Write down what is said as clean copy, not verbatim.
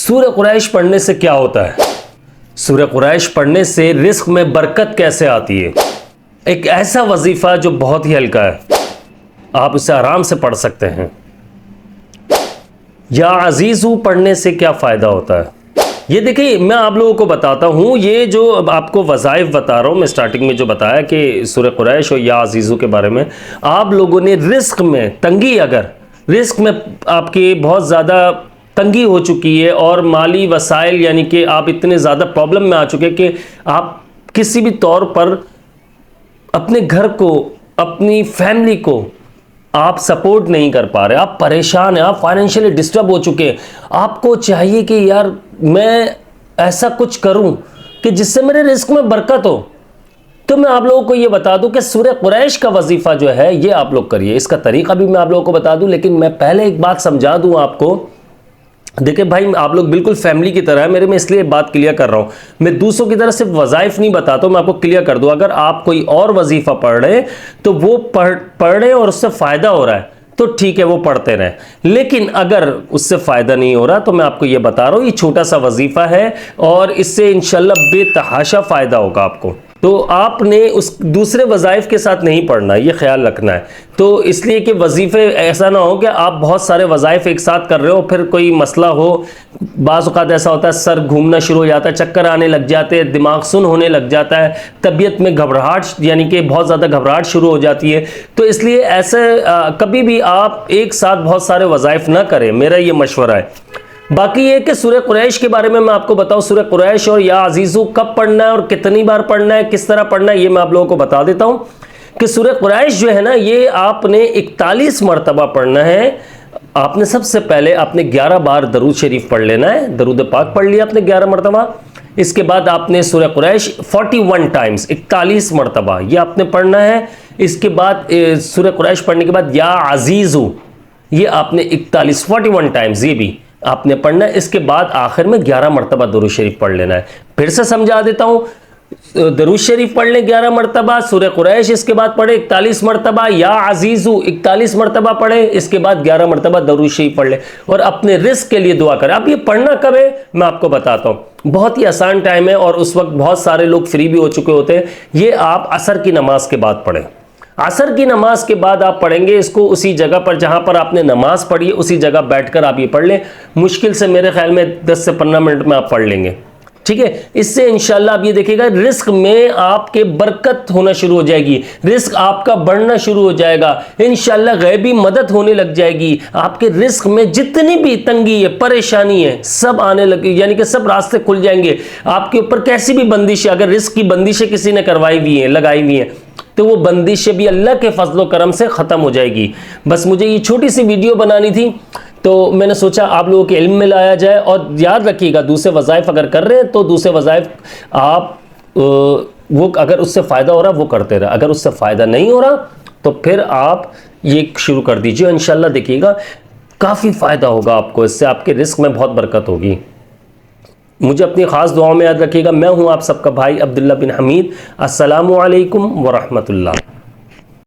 سورہ قریش پڑھنے سے کیا ہوتا ہے؟ سورہ قریش پڑھنے سے رزق میں برکت کیسے آتی ہے؟ ایک ایسا وظیفہ جو بہت ہی ہلکا ہے، آپ اسے آرام سے پڑھ سکتے ہیں۔ یا عزیزو پڑھنے سے کیا فائدہ ہوتا ہے؟ یہ دیکھیں، میں آپ لوگوں کو بتاتا ہوں، یہ جو آپ کو وظائف بتا رہا ہوں، میں سٹارٹنگ میں جو بتایا کہ سورہ قریش اور یا عزیزو کے بارے میں، آپ لوگوں نے رزق میں تنگی، اگر رزق میں آپ کی بہت زیادہ تنگی ہو چکی ہے اور مالی وسائل یعنی کہ آپ اتنے زیادہ پرابلم میں آ چکے کہ آپ کسی بھی طور پر اپنے گھر کو، اپنی فیملی کو آپ سپورٹ نہیں کر پا رہے، آپ پریشان ہیں، آپ فائنینشلی ڈسٹرب ہو چکے ہیں، آپ کو چاہیے کہ یار میں ایسا کچھ کروں کہ جس سے میرے رزق میں برکت ہو، تو میں آپ لوگوں کو یہ بتا دوں کہ سورہ قریش کا وظیفہ جو ہے یہ آپ لوگ کریے۔ اس کا طریقہ بھی میں آپ لوگوں کو بتا دوں، لیکن میں پہلے ایک بات سمجھا دوں آپ کو۔ دیکھیں بھائی، آپ لوگ بالکل فیملی کی طرح ہے میرے، میں اس لیے بات کلیئر کر رہا ہوں، میں دوسروں کی طرح صرف وظائف نہیں بتاتا ہوں، میں آپ کو کلیئر کر دوں۔ اگر آپ کوئی اور وظیفہ پڑھ رہے ہیں تو وہ پڑھ رہے ہیں اور اس سے فائدہ ہو رہا ہے تو ٹھیک ہے، وہ پڑھتے رہیں، لیکن اگر اس سے فائدہ نہیں ہو رہا تو میں آپ کو یہ بتا رہا ہوں، یہ چھوٹا سا وظیفہ ہے اور اس سے انشاءاللہ بے تحاشا فائدہ ہوگا آپ کو۔ تو آپ نے اس دوسرے وظائف کے ساتھ نہیں پڑھنا، یہ خیال رکھنا ہے۔ تو اس لیے کہ وظیفے ایسا نہ ہو کہ آپ بہت سارے وظائف ایک ساتھ کر رہے ہو، پھر کوئی مسئلہ ہو، بعض اوقات ایسا ہوتا ہے سر گھومنا شروع ہو جاتا ہے، چکر آنے لگ جاتے ہیں، دماغ سن ہونے لگ جاتا ہے، طبیعت میں گھبراہٹ یعنی کہ بہت زیادہ گھبراہٹ شروع ہو جاتی ہے۔ تو اس لیے ایسے کبھی بھی آپ ایک ساتھ بہت سارے وظائف نہ کریں، میرا یہ مشورہ ہے۔ باقی یہ کہ سورہ قریش کے بارے میں آپ کو بتاؤں، سورہ قریش اور یا عزیزو کب پڑھنا ہے اور کتنی بار پڑھنا ہے، کس طرح پڑھنا ہے، یہ میں آپ لوگوں کو بتا دیتا ہوں کہ سورہ قریش جو ہے نا، یہ آپ نے 41 مرتبہ پڑھنا ہے۔ آپ نے سب سے پہلے آپ نے 11 بار درود شریف پڑھ لینا ہے، درود پاک پڑھ لیا آپ نے 11 مرتبہ۔ اس کے بعد آپ نے سورہ قریش 41 ٹائمز 41 مرتبہ یہ آپ نے پڑھنا ہے۔ اس کے بعد سورہ قریش پڑھنے کے بعد یا عزیزو یہ آپ نے 41 ٹائمز یہ بھی آپ نے پڑھنا ہے۔ اس کے بعد آخر میں 11 مرتبہ درود شریف پڑھ لینا ہے۔ پھر سے سمجھا دیتا ہوں، درود شریف پڑھ لیں 11 مرتبہ، سورہ قریش اس کے بعد پڑھیں 41 مرتبہ، یا عزیزو 41 مرتبہ پڑھیں، اس کے بعد 11 مرتبہ درود شریف پڑھ لیں اور اپنے رزق کے لیے دعا کریں۔ اب یہ پڑھنا کب ہے میں آپ کو بتاتا ہوں، بہت ہی آسان ٹائم ہے اور اس وقت بہت سارے لوگ فری بھی ہو چکے ہوتے ہیں۔ یہ آپ عصر کی نماز کے بعد پڑھیں، عصر کی نماز کے بعد آپ پڑھیں گے اس کو، اسی جگہ پر جہاں پر آپ نے نماز پڑھی ہے اسی جگہ بیٹھ کر آپ یہ پڑھ لیں۔ مشکل سے میرے خیال میں 10 سے 15 منٹ میں آپ پڑھ لیں گے، ٹھیک ہے۔ اس سے انشاءاللہ آپ یہ دیکھیں گا رزق میں آپ کے برکت ہونا شروع ہو جائے گی، رزق آپ کا بڑھنا شروع ہو جائے گا، انشاءاللہ غیبی مدد ہونے لگ جائے گی۔ آپ کے رزق میں جتنی بھی تنگی ہے، پریشانی ہے، سب آنے لگے، یعنی کہ سب راستے کھل جائیں گے۔ آپ کے اوپر کیسی بھی بندش ہے، اگر رزق کی بندشیں کسی نے کروائی ہوئی ہیں، لگائی ہوئی ہیں، تو وہ بندش بھی اللہ کے فضل و کرم سے ختم ہو جائے گی۔ بس مجھے یہ چھوٹی سی ویڈیو بنانی تھی تو میں نے سوچا آپ لوگوں کے علم میں لایا جائے۔ اور یاد رکھیے گا، دوسرے وظائف اگر کر رہے ہیں تو دوسرے وظائف آپ وہ اگر اس سے فائدہ ہو رہا وہ کرتے رہے، اگر اس سے فائدہ نہیں ہو رہا تو پھر آپ یہ شروع کر دیجئے۔ انشاءاللہ دیکھیے گا کافی فائدہ ہوگا آپ کو، اس سے آپ کے رزق میں بہت برکت ہوگی۔ مجھے اپنی خاص دعاؤں میں یاد رکھیے گا۔ میں ہوں آپ سب کا بھائی عبداللہ بن حمید۔ السلام علیکم ورحمۃ اللہ۔